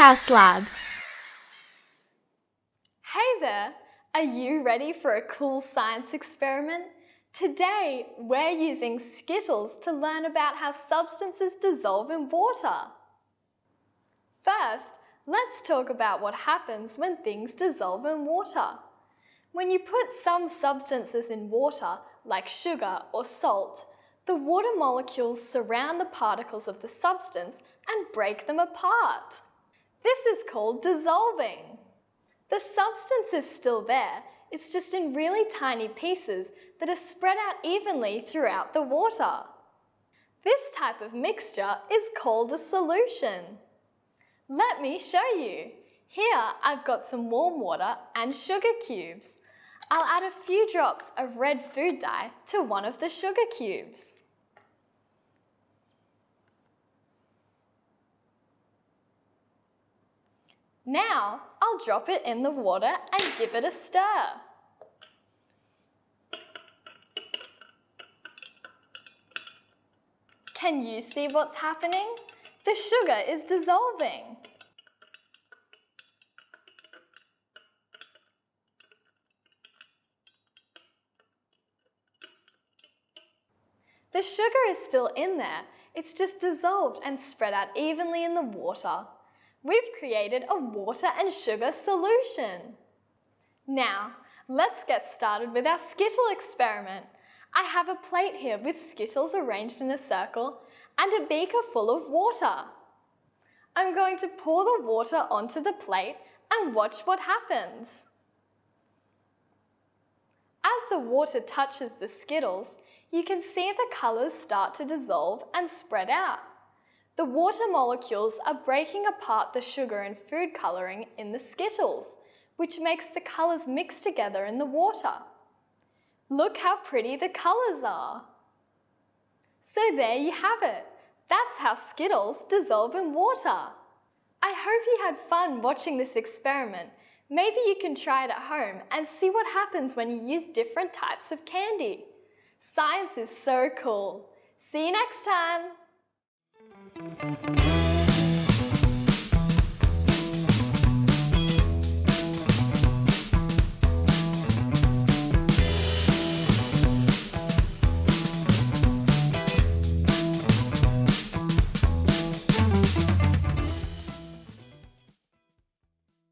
Lighthouse Lab. Hey there! Are you ready for a cool science experiment? Today, we're using Skittles to learn about how substances dissolve in water. First, let's talk about what happens when things dissolve in water. When you put some substances in water, like sugar or salt, the water molecules surround the particles of the substance and break them apart. This is called dissolving. The substance is still there, it's just in really tiny pieces that are spread out evenly throughout the water. This type of mixture is called a solution. Let me show you. Here I've got some warm water and sugar cubes. I'll add a few drops of red food dye to one of the sugar cubes. Now, I'll drop it in the water and give it a stir. Can you see what's happening? The sugar is dissolving. The sugar is still in there, it's just dissolved and spread out evenly in the water. We've created a water and sugar solution. Now, let's get started with our Skittle experiment. I have a plate here with Skittles arranged in a circle and a beaker full of water. I'm going to pour the water onto the plate and watch what happens. As the water touches the Skittles, you can see the colours start to dissolve and spread out. The water molecules are breaking apart the sugar and food colouring in the Skittles, which makes the colours mix together in the water. Look how pretty the colours are. So there you have it. That's how Skittles dissolve in water. I hope you had fun watching this experiment. Maybe you can try it at home and see what happens when you use different types of candy. Science is so cool. See you next time.